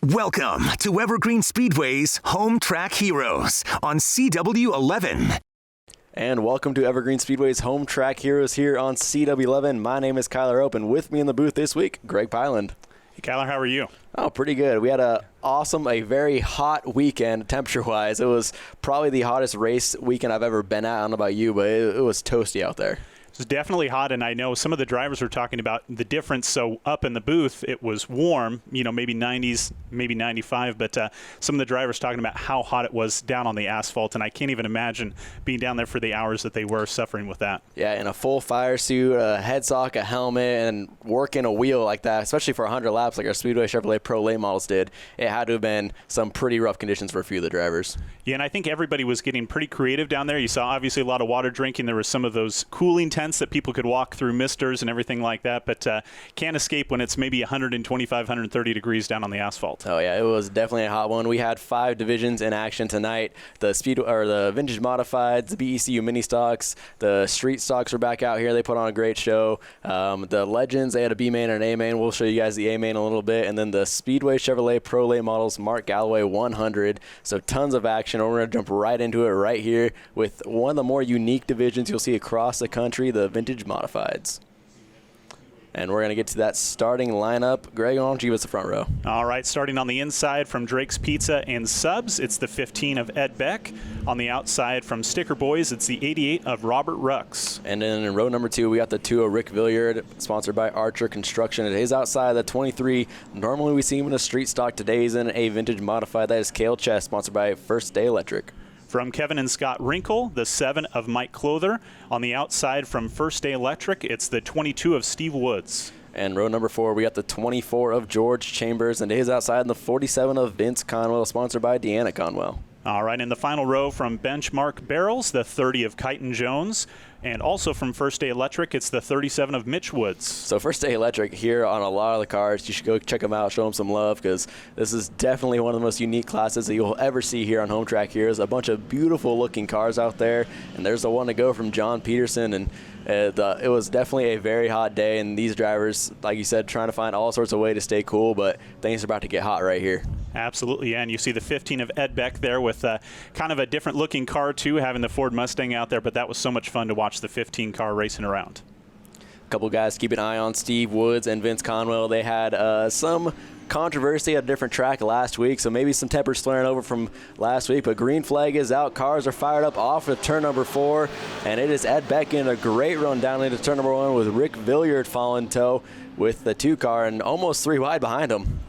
Welcome to Evergreen Speedway's Home Track Heroes on CW11. And welcome to Evergreen Speedway's Home Track Heroes here on CW11. My name is Kyler Ope, and with me in the booth this week, Greg Pyland. Hey, Kyler, how are you? Oh, pretty good. We had a very hot weekend temperature-wise. It was probably the hottest race weekend I've ever been at. I don't know about you, but it was toasty out there. It's definitely hot, and I know some of the drivers were talking about the difference. So up in the booth, it was warm, maybe 90s, maybe 95, but some of the drivers talking about how hot it was down on the asphalt, and I can't even imagine being down there for the hours that they were suffering with that. Yeah, in a full fire suit, a head sock, a helmet, and working a wheel like that, especially for 100 laps like our Speedway Chevrolet Pro late models did, it had to have been some pretty rough conditions for a few of the drivers. Yeah, and I think everybody was getting pretty creative down there. You saw obviously a lot of water drinking. There was some of those cooling tents that people could walk through, misters and everything like that, but can't escape when it's maybe 125, 130 degrees down on the asphalt. Oh yeah, it was definitely a hot one. We had 5 divisions in action tonight. The Vintage Modifieds, the BECU Mini Stocks, the Street Stocks were back out here. They put on a great show. The Legends, they had a B main and an A main. We'll show you guys the A main in a little bit, and then the Speedway Chevrolet Pro late models Mark Galloway 100. So tons of action. We're going to jump right into it right here with one of the more unique divisions you'll see across the country, the Vintage Modifieds. And we're going to get to that starting lineup. Greg, why don't you give us the front row? All right, starting on the inside from Drake's Pizza and Subs, it's the 15 of Ed Beck. On the outside from Sticker Boys, it's the 88 of Robert Rux. And then in row number 2, we got the 2 of Rick Villiard, sponsored by Archer Construction. It is outside the 23. Normally we see him in a street stock. Today he's in a vintage modified. That is Kale Chess, sponsored by First Day Electric. From Kevin and Scott Wrinkle, the 7 of Mike Clother. On the outside from First Day Electric, it's the 22 of Steve Woods. And row number 4, we got the 24 of George Chambers, and his outside in the 47 of Vince Conwell, sponsored by Deanna Conwell. All right, in the final row from Benchmark Barrels, the 30 of Kyton Jones. And also from First Day Electric, it's the 37 of Mitch Woods. So First Day Electric here on a lot of the cars. You should go check them out, show them some love, because this is definitely one of the most unique classes that you'll ever see here on Home Track Heroes. A bunch of beautiful looking cars out there, and there's the one to go from John Peterson. And it was definitely a very hot day, and these drivers, like you said, trying to find all sorts of way to stay cool, but things are about to get hot right here. Absolutely, yeah, and you see the 15 of Ed Beck there with kind of a different looking car too, having the Ford Mustang out there, but that was so much fun to watch the 15 car racing around. A couple guys keep an eye on, Steve Woods and Vince Conwell. They had some controversy at a different track last week, so maybe some tempers flaring over from last week, but green flag is out. Cars are fired up off of turn number 4, and it is Ed Beck in a great run down into turn number 1 with Rick Villiard following tow with the 2 car and almost 3 wide behind him.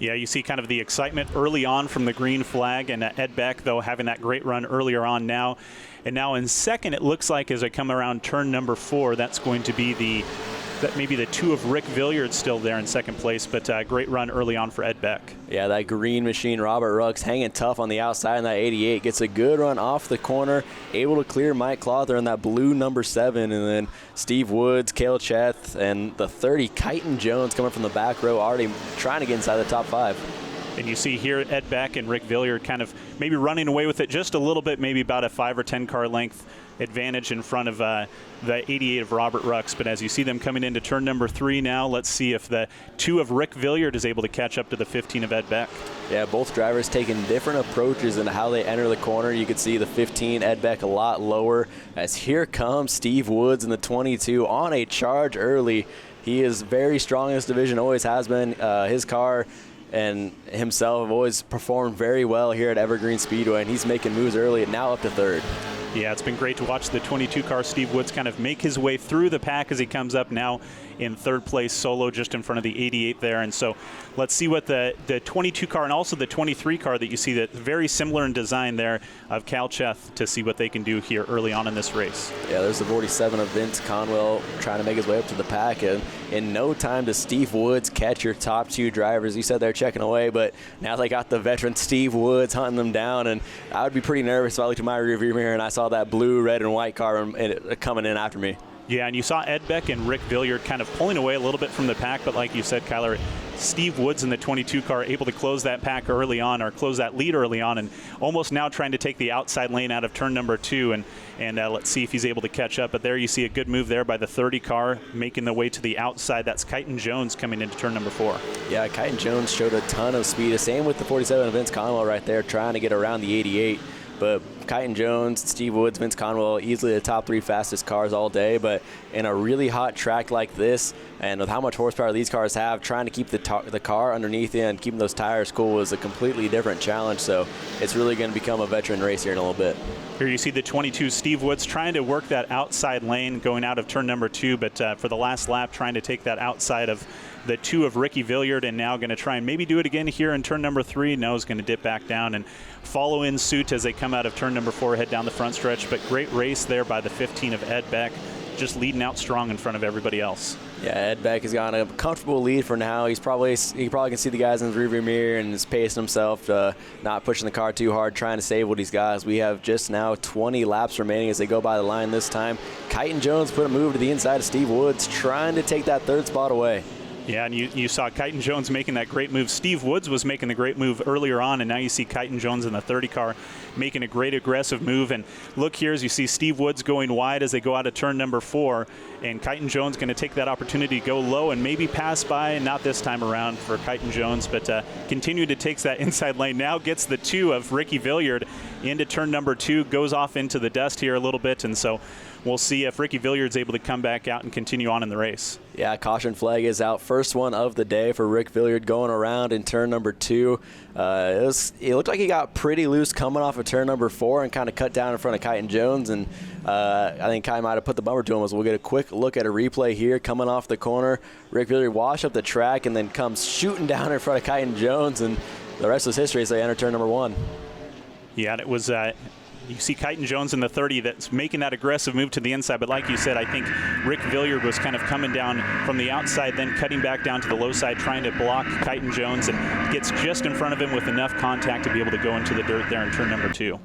Yeah, you see kind of the excitement early on from the green flag, and Ed Beck, though, having that great run earlier on now. And now in second, it looks like as I come around turn number 4, that's going to be maybe the 2 of Rick Villiard still there in second place, but great run early on for Ed Beck. Yeah, that green machine, Robert Rux, hanging tough on the outside in that 88. Gets a good run off the corner, able to clear Mike Clother in that blue number 7, and then Steve Woods, Cale Cheth, and the 30, Kyton Jones coming from the back row, already trying to get inside the top 5. And you see here Ed Beck and Rick Villiard kind of maybe running away with it just a little bit, maybe about a 5 or 10 car length advantage in front of the 88 of Robert Rux. But as you see them coming into turn number 3 now, let's see if the 2 of Rick Villiard is able to catch up to the 15 of Ed Beck. Yeah, both drivers taking different approaches into how they enter the corner. You can see the 15 Ed Beck a lot lower, as here comes Steve Woods in the 22 on a charge early. He is very strong in this division, always has been. His car and himself have always performed very well here at Evergreen Speedway, and he's making moves early and now up to 3rd. Yeah, it's been great to watch the 22 car Steve Woods kind of make his way through the pack as he comes up now in 3rd place solo just in front of the 88 there. And so let's see what the 22 car and also the 23 car that you see that very similar in design there of Cal Cheth to see what they can do here early on in this race. Yeah, there's the 47 of Vince Conwell trying to make his way up to the pack, and in no time does Steve Woods catch your top 2 drivers. You said they're checking away, but now they got the veteran Steve Woods hunting them down, and I would be pretty nervous if I looked at my rearview mirror and I saw that blue, red, and white car coming in after me. Yeah, and you saw Ed Beck and Rick Villiard kind of pulling away a little bit from the pack, but like you said, Kyler, Steve Woods in the 22 car able to close that pack early on, or close that lead early on, and almost now trying to take the outside lane out of turn number 2, and let's see if he's able to catch up. But there you see a good move there by the 30 car, making the way to the outside. That's Kyton Jones coming into turn number 4. Yeah, Kyton Jones showed a ton of speed. Same with the 47 of Vince Conwell right there, trying to get around the 88. But Kyton Jones, Steve Woods, Vince Conwell, easily the top 3 fastest cars all day. But in a really hot track like this, and with how much horsepower these cars have, trying to keep the car underneath you and keeping those tires cool is a completely different challenge. So it's really going to become a veteran race here in a little bit. Here you see the 22 Steve Woods trying to work that outside lane going out of turn number 2, but for the last lap trying to take that outside of the 2 of Ricky Villiard, and now going to try and maybe do it again here in turn number 3. No, is going to dip back down and follow in suit as they come out of turn number 4, head down the front stretch. But great race there by the 15 of Ed Beck, just leading out strong in front of everybody else. Yeah, Ed Beck has got a comfortable lead for now. He probably can see the guys in the rearview mirror and is pacing himself, not pushing the car too hard, trying to save what he's got. As we have just now 20 laps remaining as they go by the line this time. Kyton Jones put a move to the inside of Steve Woods, trying to take that 3rd spot away. Yeah, and you saw Kyton Jones making that great move. Steve Woods was making the great move earlier on, and now you see Kyton Jones in the 30 car making a great aggressive move. And look here as you see Steve Woods going wide as they go out of turn number 4, and Kyton Jones going to take that opportunity to go low and maybe pass by, and not this time around for Kyton Jones, but continue to take that inside lane. Now gets the 2 of Ricky Villiard into turn number 2, goes off into the dust here a little bit, and so we'll see if Ricky Villiard's able to come back out and continue on in the race. Yeah, caution flag is out. First one of the day for Rick Villiard going around in turn number 2. It looked like he got pretty loose coming off of turn number 4 and kind of cut down in front of Kyton Jones, and I think Kai might have put the bumper to him. As we'll get a quick look at a replay here. Coming off the corner, Rick Villiard washed up the track and then comes shooting down in front of Kyton Jones, and the rest was history as they enter turn number 1. Yeah, and it was you see Kyton Jones in the 30 that's making that aggressive move to the inside, but like you said, I think Rick Villiard was kind of coming down from the outside, then cutting back down to the low side, trying to block Kyton Jones, and gets just in front of him with enough contact to be able to go into the dirt there in turn number 2.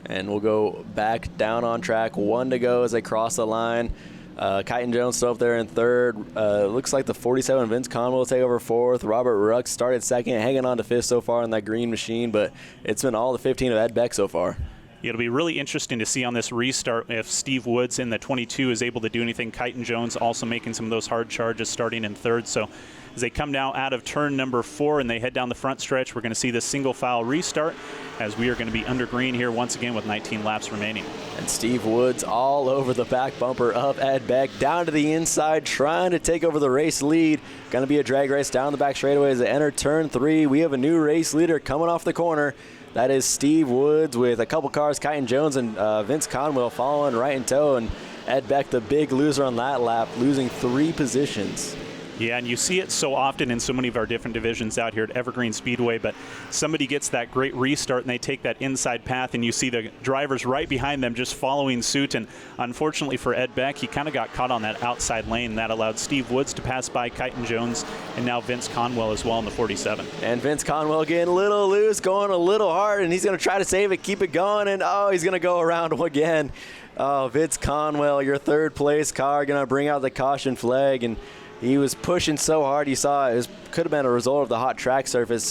And we'll go back down on track. 1 to go as they cross the line. Kyton Jones still up there in 3rd. Looks like the 47 Vince Conwell will take over 4th. Robert Ruck started 2nd, hanging on to 5th so far in that green machine, but it's been all the 15 of Ed Beck so far. It'll be really interesting to see on this restart if Steve Woods in the 22 is able to do anything. Kyton Jones also making some of those hard charges starting in 3rd. So as they come now out of turn number 4 and they head down the front stretch, we're going to see this single file restart as we are going to be under green here once again with 19 laps remaining. And Steve Woods all over the back bumper of Ed Beck, down to the inside, trying to take over the race lead. Going to be a drag race down the back straightaway as they enter turn 3. We have a new race leader coming off the corner. That is Steve Woods with a couple cars, Kyton Jones and Vince Conwell following right in tow, and Ed Beck, the big loser on that lap, losing 3 positions. Yeah, and you see it so often in so many of our different divisions out here at Evergreen Speedway, but somebody gets that great restart and they take that inside path, and you see the drivers right behind them just following suit. And unfortunately for Ed Beck, he kind of got caught on that outside lane, and that allowed Steve Woods to pass by Kyton Jones and now Vince Conwell as well in the 47. And Vince Conwell getting a little loose, going a little hard, and he's going to try to save it, keep it going, and he's going to go around again. Oh, Vince Conwell, your 3rd place car, going to bring out the caution flag, and he was pushing so hard. You saw it could have been a result of the hot track surface,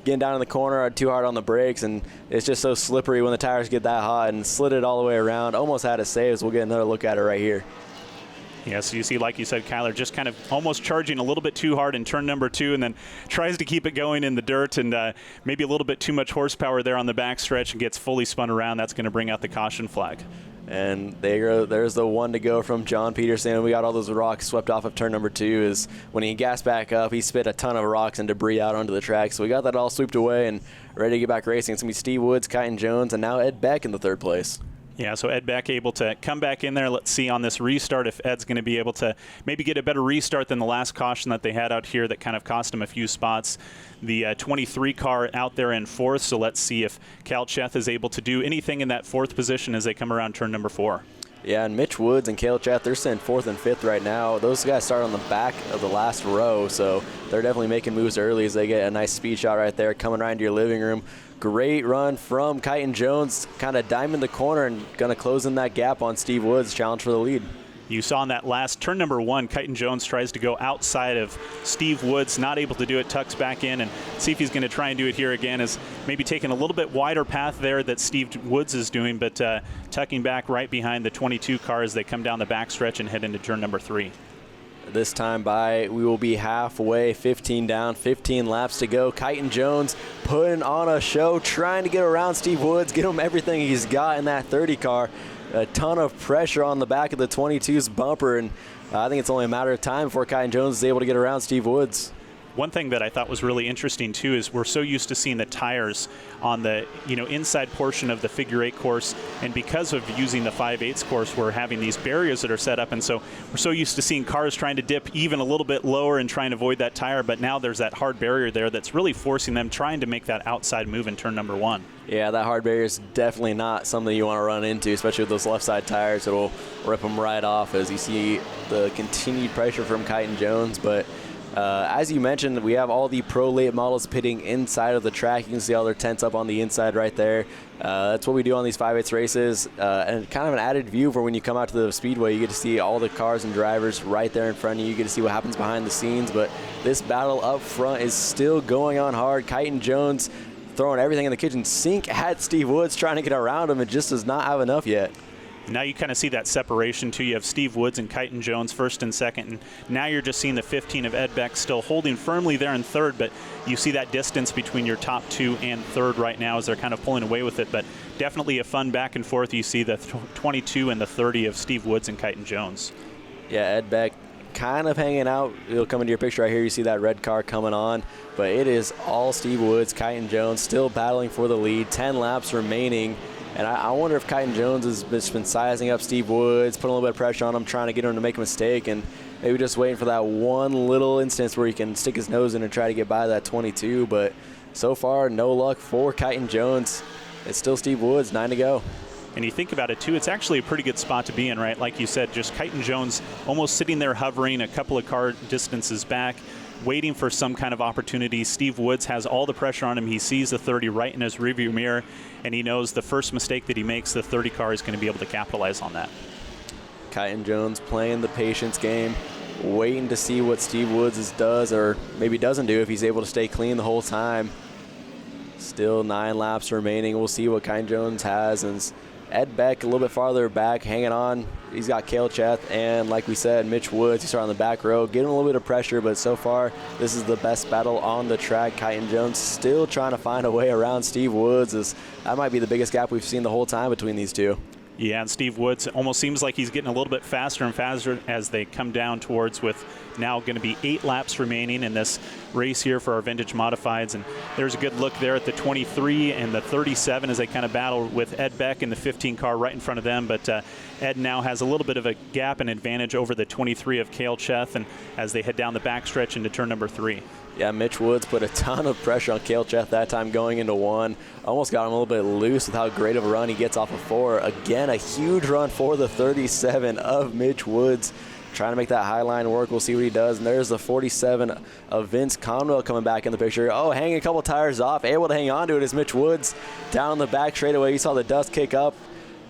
getting down in the corner too hard on the brakes, and it's just so slippery when the tires get that hot, and slid it all the way around. Almost had it saved. We'll get another look at it right here. Yeah, so you see, like you said, Kyler just kind of almost charging a little bit too hard in turn number 2, and then tries to keep it going in the dirt, and maybe a little bit too much horsepower there on the backstretch and gets fully spun around. That's going to bring out the caution flag. And there's the 1 to go from John Peterson. We got all those rocks swept off of turn number 2. Is when he gassed back up, he spit a ton of rocks and debris out onto the track. So we got that all swept away and ready to get back racing. It's going to be Steve Woods, Kyton Jones, and now Ed Beck in the 3rd place. Yeah, so Ed Beck able to come back in there. Let's see on this restart if Ed's going to be able to maybe get a better restart than the last caution that they had out here that kind of cost him a few spots. The 23 car out there in 4th, so let's see if Cal Cheth is able to do anything in that 4th position as they come around turn number 4. Yeah, and Mitch Woods and Cale Cheth, they're sitting 4th and 5th right now. Those guys start on the back of the last row, so they're definitely making moves early as they get a nice speed shot right there coming right into your living room. Great run from Kyton Jones, kind of diming the corner and going to close in that gap on Steve Woods' challenge for the lead. You saw in that last turn number 1, Kyton Jones tries to go outside of Steve Woods, not able to do it, tucks back in, and see if he's going to try and do it here again. Is maybe taking a little bit wider path there that Steve Woods is doing, but tucking back right behind the 22 car as they come down the backstretch and head into turn number 3. This time by, we will be halfway, 15 down, 15 laps to go. Kyton Jones putting on a show, trying to get around Steve Woods, get him everything he's got in that 30 car. A ton of pressure on the back of the 22's bumper, and I think it's only a matter of time before Kyton Jones is able to get around Steve Woods. One thing that I thought was really interesting too is we're so used to seeing the tires on the inside portion of the figure 8 course, and because of using the 5/8 course, we're having these barriers that are set up, and so we're so used to seeing cars trying to dip even a little bit lower and trying to avoid that tire, but now there's that hard barrier there that's really forcing them trying to make that outside move in turn number 1. Yeah, that hard barrier is definitely not something you want to run into, especially with those left side tires. It'll rip them right off as you see the continued pressure from Kyton Jones. But as you mentioned, we have all the pro late models pitting inside of the track. You can see all their tents up on the inside right there. That's what we do on these 5/8 races, and kind of an added view for when you come out to the speedway. You get to see all the cars and drivers right there in front of you. You get to see what happens behind the scenes. But this battle up front is still going on hard. Kyton Jones throwing everything in the kitchen sink at Steve Woods, trying to get around him, and just does not have enough yet. Now you kind of see that separation too. You have Steve Woods and Kyton Jones first and second, and now you're just seeing the 15 of Ed Beck still holding firmly there in third, but you see that distance between your top 2 and third right now as they're kind of pulling away with it. But definitely a fun back and forth. You see the 22 and the 30 of Steve Woods and Kyton Jones. Yeah, Ed Beck kind of hanging out. It'll come into your picture right here. You see that red car coming on, but it is all Steve Woods. Kyton Jones still battling for the lead. 10 laps remaining, and I wonder if Kyton Jones has just been sizing up Steve Woods, putting a little bit of pressure on him, trying to get him to make a mistake, and maybe just waiting for that one little instance where he can stick his nose in and try to get by that 22. But so far, no luck for Kyton Jones. It's still Steve Woods, 9 to go. And you think about it too, it's actually a pretty good spot to be in, right? Like you said, just Kyton Jones almost sitting there hovering a couple of car distances back, waiting for some kind of opportunity. Steve Woods has all the pressure on him. He sees the 30 right in his rearview mirror, and he knows the first mistake that he makes, the 30 car is going to be able to capitalize on that. Kyton Jones playing the patience game, waiting to see what Steve Woods does or maybe doesn't do if he's able to stay clean the whole time. Still 9 laps remaining. We'll see what Kyton Jones has. And Ed Beck a little bit farther back, hanging on. He's got Cale Cheth and, like we said, Mitch Woods. He's on the back row, getting a little bit of pressure, but so far this is the best battle on the track. Kyton Jones still trying to find a way around Steve Woods. That might be the biggest gap we've seen the whole time between these two. Yeah, and Steve Woods almost seems like he's getting a little bit faster and faster as they come down towards, with now going to be 8 laps remaining in this race here for our Vintage Modifieds. And there's a good look there at the 23 and the 37 as they kind of battle with Ed Beck in the 15 car right in front of them. But Ed now has a little bit of a gap and advantage over the 23 of Cale Cheth, and as they head down the backstretch into turn number 3. Yeah, Mitch Woods put a ton of pressure on Cale Cheth that time going into 1. Almost got him a little bit loose with how great of a run he gets off of 4. Again, a huge run for the 37 of Mitch Woods, trying to make that high line work. We'll see what he does. And there's the 47 of Vince Conwell coming back in the picture. Oh, hanging a couple tires off. Able to hang on to it is Mitch Woods down the back straightaway. You saw the dust kick up.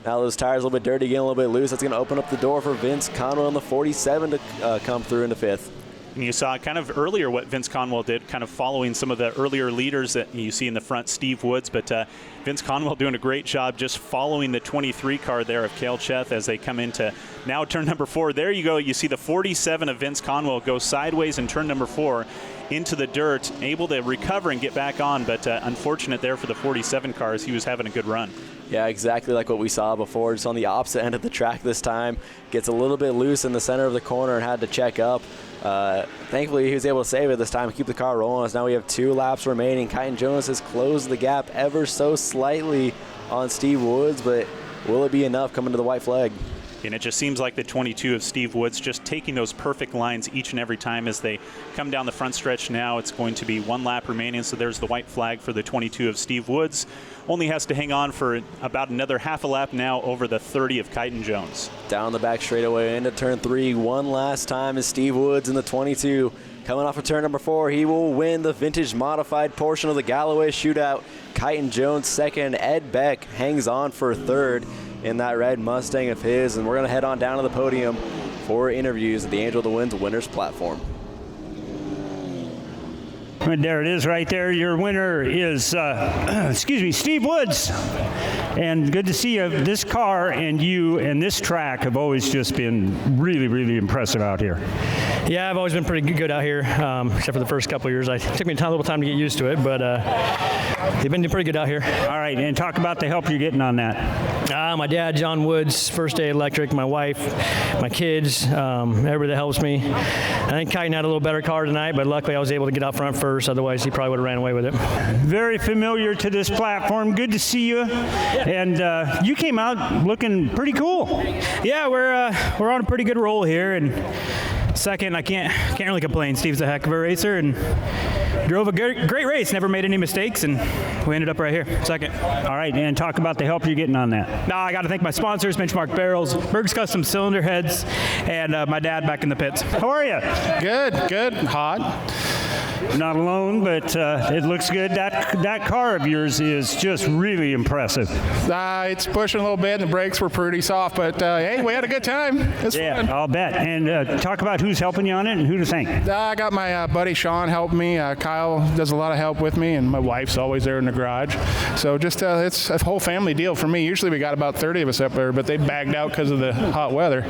Now those tires a little bit dirty, getting a little bit loose. That's going to open up the door for Vince Conwell in the 47 to come through into 5th. And you saw kind of earlier what Vince Conwell did, kind of following some of the earlier leaders that you see in the front, Steve Woods. But Vince Conwell doing a great job just following the 23 car there of Cale Cheth as they come into now turn number 4. There you go. You see the 47 of Vince Conwell go sideways in turn number 4 into the dirt, able to recover and get back on. But unfortunate there for the 47 cars. He was having a good run. Yeah, exactly like what we saw before, just on the opposite end of the track this time. Gets a little bit loose in the center of the corner and had to check up. Thankfully, he was able to save it this time, keep the car rolling. As now we have 2 laps remaining. Kyton Jones has closed the gap ever so slightly on Steve Woods, but will it be enough coming to the white flag? And it just seems like the 22 of Steve Woods just taking those perfect lines each and every time as they come down the front stretch. Now it's going to be 1 lap remaining, so there's the white flag for the 22 of Steve Woods. Only has to hang on for about another half a lap now over the 30 of Kyton Jones. Down the back straightaway into turn 3. One last time is Steve Woods in the 22. Coming off of turn number 4, he will win the vintage modified portion of the Galloway shootout. Kyton Jones second. Ed Beck hangs on for third. in that red Mustang of his, and we're going to head on down to the podium for interviews at the Angel of the Wind's winners platform. And there it is right there. Your winner is, Steve Woods. And good to see you. This car and you and this track have always just been really, really impressive out here. Yeah, I've always been pretty good out here, except for the first couple of years. It took me a little time to get used to it, but they've been pretty good out here. All right, and talk about the help you're getting on that. My dad, John Woods, First Day Electric, my wife, my kids, everybody that helps me. I think Kyten had a little better car tonight, but luckily I was able to get out front first. Otherwise, he probably would have ran away with it. Very familiar to this platform. Good to see you. And you came out looking pretty cool. Yeah, we're on a pretty good roll here. And second, I can't really complain. Steve's a heck of a racer and drove a great race. Never made any mistakes, and we ended up right here, second. All right, and talk about the help you're getting on that. Now I got to thank my sponsors, Benchmark Barrels, Berg's Custom Cylinder Heads, and my dad back in the pits. How are you? Good. Hot. Not alone, but it looks good. That car of yours is just really impressive. It's pushing a little bit, and the brakes were pretty soft, but hey, we had a good time. It's fun. I'll bet. And talk about who's helping you on it and who to thank. I got my buddy Sean helping me. Kyle does a lot of help with me, and my wife's always there in the garage. So just it's a whole family deal for me. Usually we got about 30 of us up there, but they bagged out because of the hot weather.